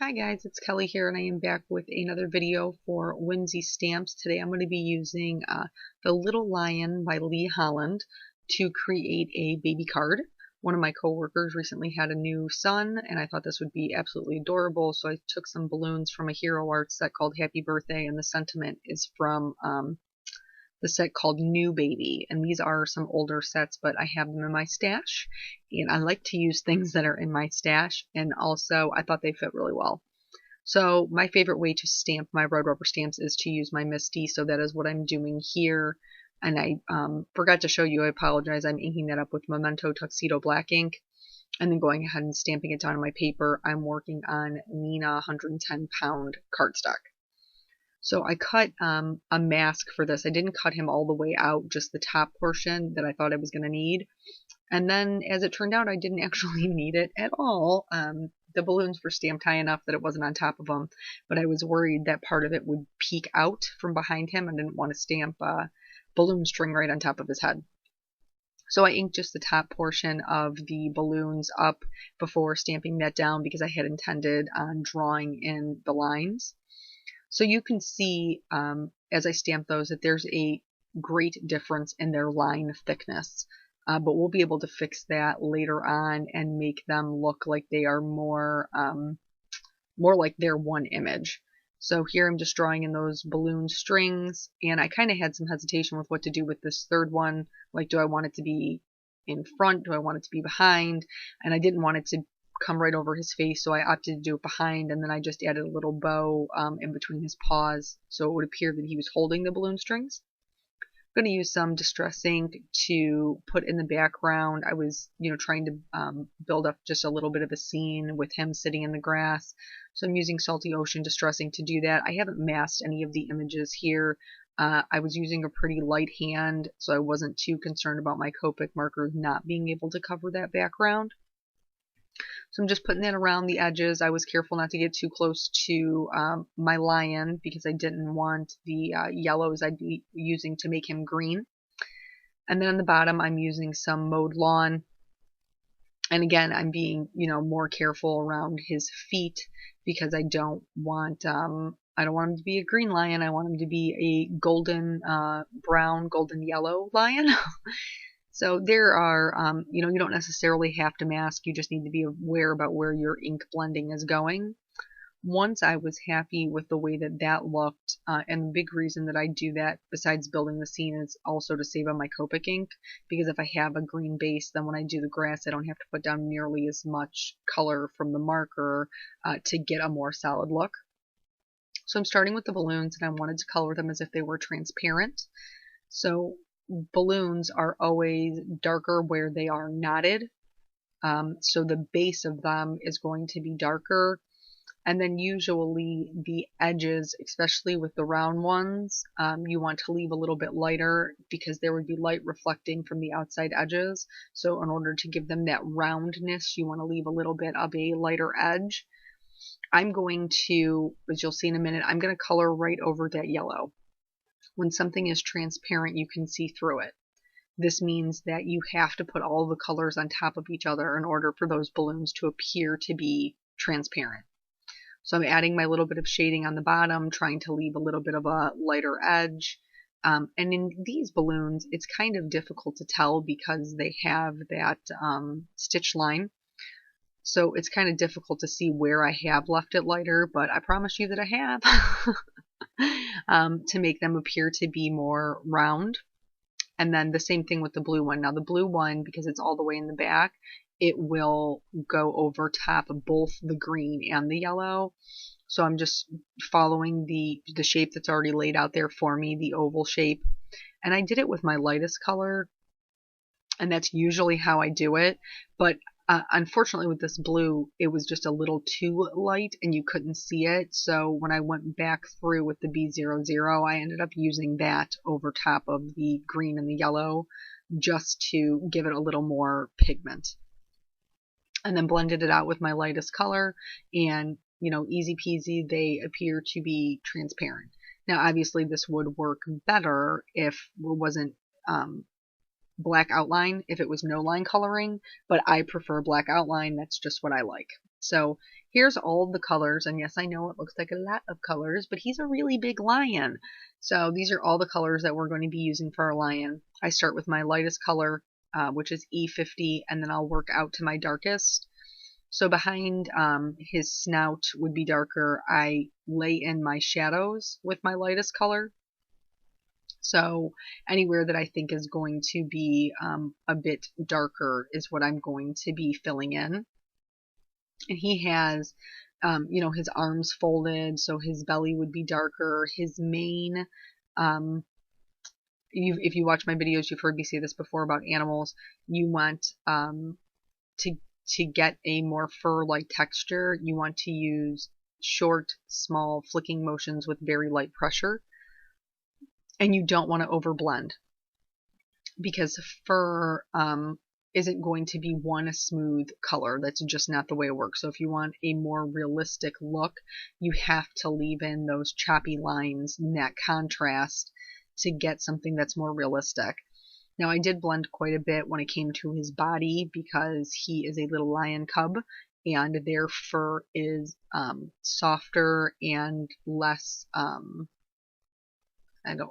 Hi guys, it's Kelly here and I am back with another video for Whimsy stamps. Today I'm going to be using The Little Lion by Lee Holland to create a baby card. One of my coworkers recently had a new son and I thought this would be absolutely adorable, so I took some balloons from a Hero Art set called Happy Birthday, and the sentiment is from the set called New Baby, and these are some older sets, but I have them in my stash, and I like to use things that are in my stash, and also I thought they fit really well. So my favorite way to stamp my red rubber stamps is to use my Misty, so that is what I'm doing here. And I forgot to show you, I apologize, I'm inking that up with Memento Tuxedo black ink, and then going ahead and stamping it down on my paper. I'm working on Nina 110 pound cardstock. So I cut a mask for this. I didn't cut him all the way out, just the top portion that I thought I was going to need. And then as it turned out, I didn't actually need it at all. The balloons were stamped high enough that it wasn't on top of them, but I was worried that part of it would peek out from behind him. I didn't want to stamp balloon string right on top of his head. So I inked just the top portion of the balloons up before stamping that down because I had intended on drawing in the lines. So you can see as I stamp those that there's a great difference in their line thickness, but we'll be able to fix that later on and make them look like they are more like they're one image. So here I'm just drawing in those balloon strings, and I kind of had some hesitation with what to do with this third one. Like, do I want it to be in front? Do I want it to be behind? And I didn't want it to come right over his face, so I opted to do it behind, and then I just added a little bow in between his paws so it would appear that he was holding the balloon strings. I'm going to use some distress ink to put in the background. I was, trying to build up just a little bit of a scene with him sitting in the grass, so I'm using Salty Ocean distress ink to do that. I haven't masked any of the images here. I was using a pretty light hand, so I wasn't too concerned about my Copic markers not being able to cover that background. So I'm just putting that around the edges. I was careful not to get too close to my lion because I didn't want the yellows I'd be using to make him green. And then on the bottom I'm using some mowed lawn. And again, I'm being, more careful around his feet because I don't want him to be a green lion. I want him to be a golden brown, golden yellow lion. So there are, you don't necessarily have to mask, you just need to be aware about where your ink blending is going. Once I was happy with the way that that looked, and the big reason that I do that, besides building the scene, is also to save on my Copic ink, because if I have a green base, then when I do the grass, I don't have to put down nearly as much color from the marker to get a more solid look. So I'm starting with the balloons, and I wanted to color them as if they were transparent. So balloons are always darker where they are knotted, so the base of them is going to be darker, and then usually the edges, especially with the round ones, you want to leave a little bit lighter because there would be light reflecting from the outside edges. So in order to give them that roundness, you want to leave a little bit of a lighter edge. I'm going to, as you'll see in a minute, I'm going to color right over that yellow. When something is transparent, you can see through it. This means that you have to put all the colors on top of each other in order for those balloons to appear to be transparent. So I'm adding my little bit of shading on the bottom, trying to leave a little bit of a lighter edge. And in these balloons, it's kind of difficult to tell because they have that stitch line. So it's kind of difficult to see where I have left it lighter, but I promise you that I have. To make them appear to be more round. And then the same thing with the blue one. Now the blue one, because it's all the way in the back, it will go over top of both the green and the yellow. So I'm just following the shape that's already laid out there for me, the oval shape. And I did it with my lightest color, and that's usually how I do it. But unfortunately with this blue, it was just a little too light and you couldn't see it. So when I went back through with the B00, I ended up using that over top of the green and the yellow just to give it a little more pigment. And then blended it out with my lightest color, and easy peasy, they appear to be transparent. Now obviously this would work better if it wasn't black outline if it was no line coloring, but I prefer black outline. That's just what I like. So here's all of the colors, and yes, I know it looks like a lot of colors, but he's a really big lion. So these are all the colors that we're going to be using for our lion. I start with my lightest color, which is E50, and then I'll work out to my darkest. So behind his snout would be darker. I lay in my shadows with my lightest color. So anywhere that I think is going to be a bit darker is what I'm going to be filling in. And he has, his arms folded, so his belly would be darker. His mane, if you watch my videos, you've heard me say this before about animals. You want to get a more fur-like texture, you want to use short, small flicking motions with very light pressure. And you don't want to overblend, because fur isn't going to be one smooth color. That's just not the way it works. So if you want a more realistic look, you have to leave in those choppy lines and that contrast to get something that's more realistic. Now, I did blend quite a bit when it came to his body, because he is a little lion cub and their fur is softer and less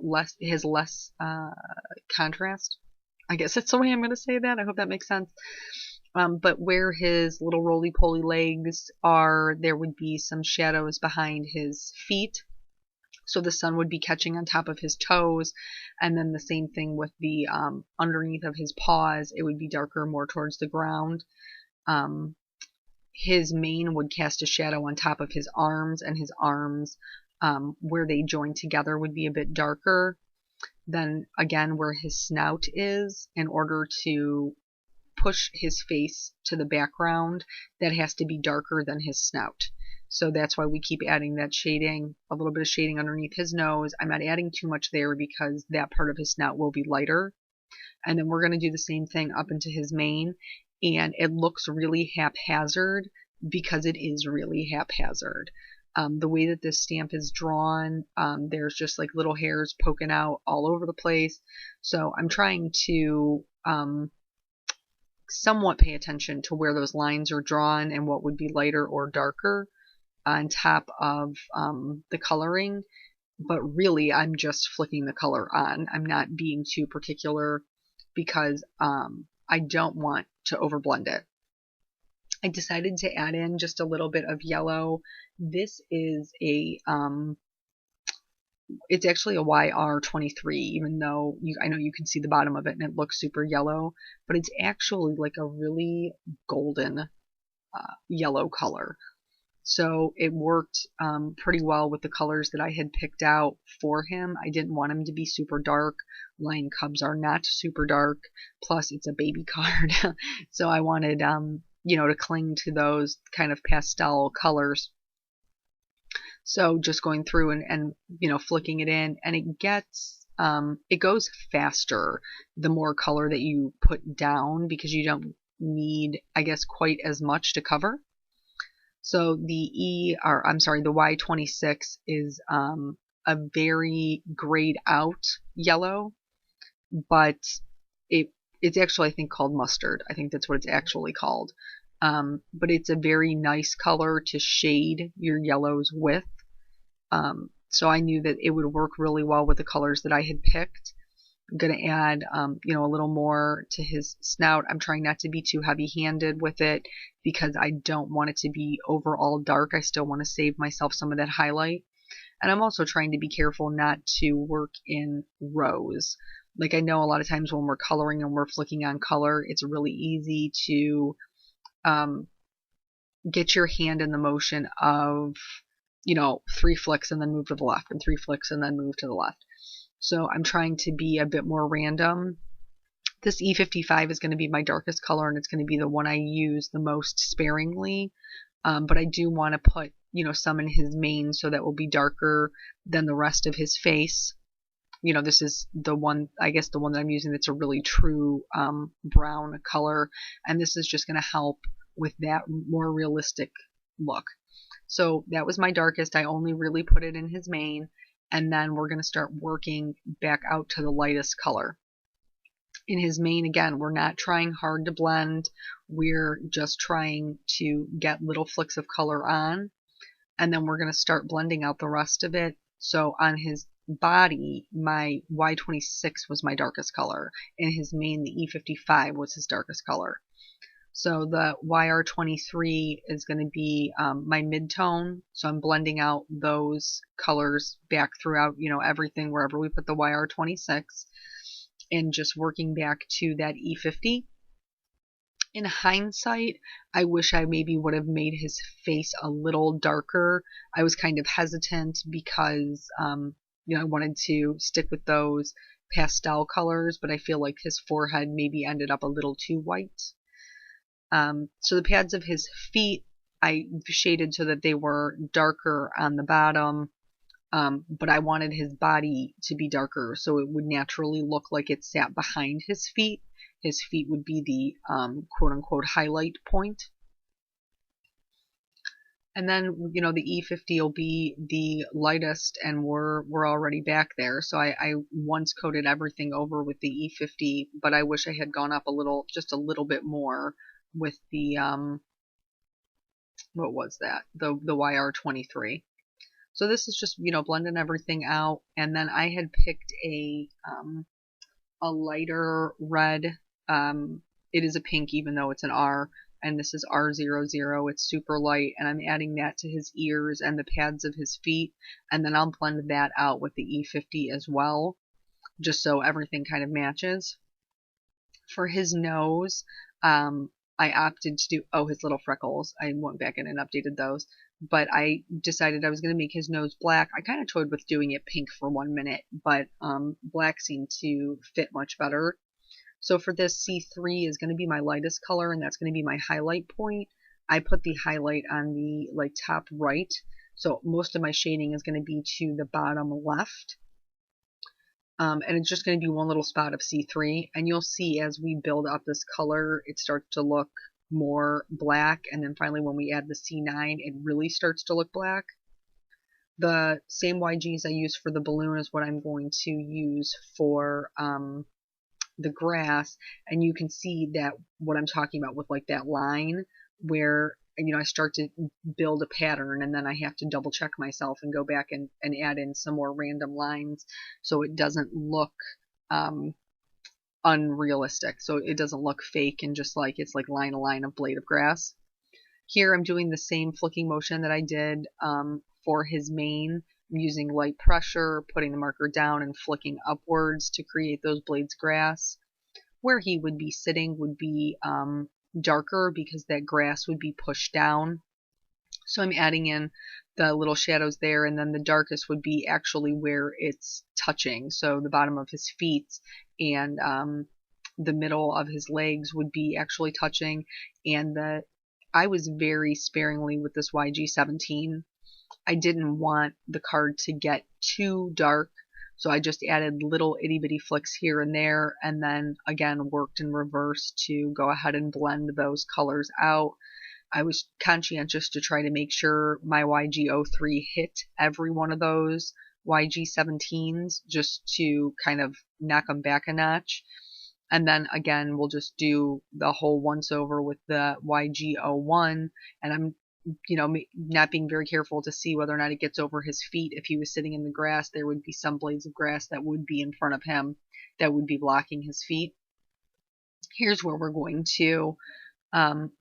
less contrast. I guess that's the way I'm going to say that. I hope that makes sense. But where his little roly-poly legs are, there would be some shadows behind his feet. So the sun would be catching on top of his toes. And then the same thing with the underneath of his paws. It would be darker, more towards the ground. His mane would cast a shadow on top of his arms, and his arms, where they join together, would be a bit darker. Then again, where his snout is, in order to push his face to the background, that has to be darker than his snout. So that's why we keep adding that shading, a little bit of shading underneath his nose. I'm not adding too much there because that part of his snout will be lighter. And then we're going to do the same thing up into his mane. And it looks really haphazard because it is really haphazard. The way that this stamp is drawn, there's just like little hairs poking out all over the place. So I'm trying to somewhat pay attention to where those lines are drawn and what would be lighter or darker on top of the coloring. But really, I'm just flicking the color on. I'm not being too particular because I don't want to overblend it. I decided to add in just a little bit of yellow. This is it's actually a YR23, even though I know you can see the bottom of it and it looks super yellow, but it's actually like a really golden yellow color. So it worked pretty well with the colors that I had picked out for him. I didn't want him to be super dark. Lion cubs are not super dark. Plus, it's a baby card. So I wanted, to cling to those kind of pastel colors. So just going through and flicking it in, and it goes faster the more color that you put down, because you don't need, I guess, quite as much to cover. So the Y26 is a very grayed out yellow, but it's actually, I think, called mustard. I think that's what it's actually called. But it's a very nice color to shade your yellows with. So I knew that it would work really well with the colors that I had picked. I'm going to add, a little more to his snout. I'm trying not to be too heavy-handed with it because I don't want it to be overall dark. I still want to save myself some of that highlight. And I'm also trying to be careful not to work in rows. Like, I know a lot of times when we're coloring and we're flicking on color, it's really easy to get your hand in the motion of, 3 flicks and then move to the left, and 3 flicks and then move to the left. So I'm trying to be a bit more random. This E55 is going to be my darkest color, and it's going to be the one I use the most sparingly. But I do want to put, some in his mane, so that will be darker than the rest of his face. This is the one, I guess the one that I'm using that's a really true brown color. And this is just going to help with that more realistic look. So that was my darkest. I only really put it in his mane. And then we're going to start working back out to the lightest color. In his mane, again, we're not trying hard to blend. We're just trying to get little flicks of color on, and then we're going to start blending out the rest of it. So on his body, my Y26 was my darkest color. In his mane, the E55 was his darkest color. So the YR23 is going to be my mid-tone. So I'm blending out those colors back throughout, everything wherever we put the YR26, and just working back to that E50. In hindsight, I wish I maybe would have made his face a little darker. I was kind of hesitant because, I wanted to stick with those pastel colors, but I feel like his forehead maybe ended up a little too white. So the pads of his feet, I shaded so that they were darker on the bottom, but I wanted his body to be darker so it would naturally look like it sat behind his feet. His feet would be the quote-unquote highlight point. And then, the E50 will be the lightest, and we're already back there. So I once coated everything over with the E50, but I wish I had gone up just a little bit more with the, what was that? The YR23. So this is just, blending everything out. And then I had picked a lighter red. It is a pink, even though it's an R. And this is R00. It's super light. And I'm adding that to his ears and the pads of his feet. And then I'll blend that out with the E50 as well, just so everything kind of matches. For his nose, I opted to do, his little freckles. I went back in and updated those. But I decided I was going to make his nose black. I kind of toyed with doing it pink for 1 minute, but black seemed to fit much better. So for this, C3 is going to be my lightest color, and that's going to be my highlight point. I put the highlight on the top right, so most of my shading is going to be to the bottom left. And it's just going to be one little spot of C3, and you'll see as we build up this color, it starts to look more black, and then finally when we add the C9, it really starts to look black. The same YGs I use for the balloon is what I'm going to use for the grass, and you can see that what I'm talking about with that line where I start to build a pattern, and then I have to double check myself and go back and add in some more random lines so it doesn't look unrealistic, so it doesn't look fake and just it's like line a line of blade of grass. Here I'm doing the same flicking motion that I did for his mane. I'm using light pressure, putting the marker down and flicking upwards to create those blades of grass. Where he would be sitting would be darker because that grass would be pushed down. So I'm adding in the little shadows there, and then the darkest would be actually where it's touching. So the bottom of his feet and the middle of his legs would be actually touching. And I was very sparingly with this YG17. I didn't want the card to get too dark, so I just added little itty bitty flicks here and there, and then again worked in reverse to go ahead and blend those colors out. I was conscientious to try to make sure my YG03 hit every one of those YG17s just to kind of knock them back a notch. And then again, we'll just do the whole once over with the YG01, and I'm not being very careful to see whether or not it gets over his feet. If he was sitting in the grass, there would be some blades of grass that would be in front of him that would be blocking his feet. Here's where we're going to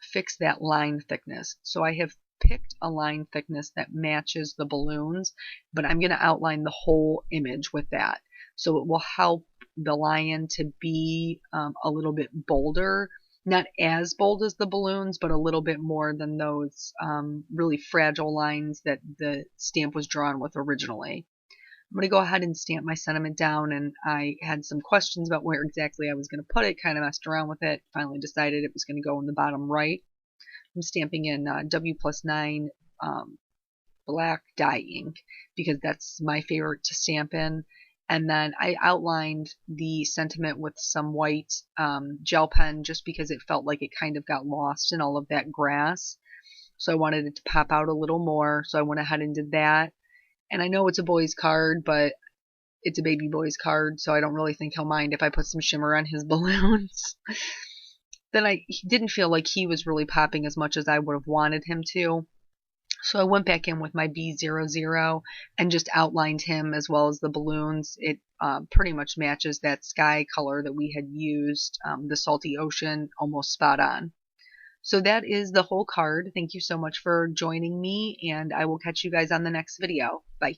fix that line thickness. So I have picked a line thickness that matches the balloons, but I'm going to outline the whole image with that. So it will help the lion to be a little bit bolder. Not as bold as the balloons, but a little bit more than those really fragile lines that the stamp was drawn with originally. I'm going to go ahead and stamp my sentiment down, and I had some questions about where exactly I was going to put it, kind of messed around with it, finally decided it was going to go in the bottom right. I'm stamping in W+9 black dye ink because that's my favorite to stamp in. And then I outlined the sentiment with some white gel pen just because it felt like it kind of got lost in all of that grass. So I wanted it to pop out a little more. So I went ahead and did that. And I know it's a boy's card, but it's a baby boy's card, so I don't really think he'll mind if I put some shimmer on his balloons. Then he didn't feel like he was really popping as much as I would have wanted him to. So I went back in with my B00 and just outlined him as well as the balloons. It pretty much matches that sky color that we had used, the salty ocean, almost spot on. So that is the whole card. Thank you so much for joining me, and I will catch you guys on the next video. Bye.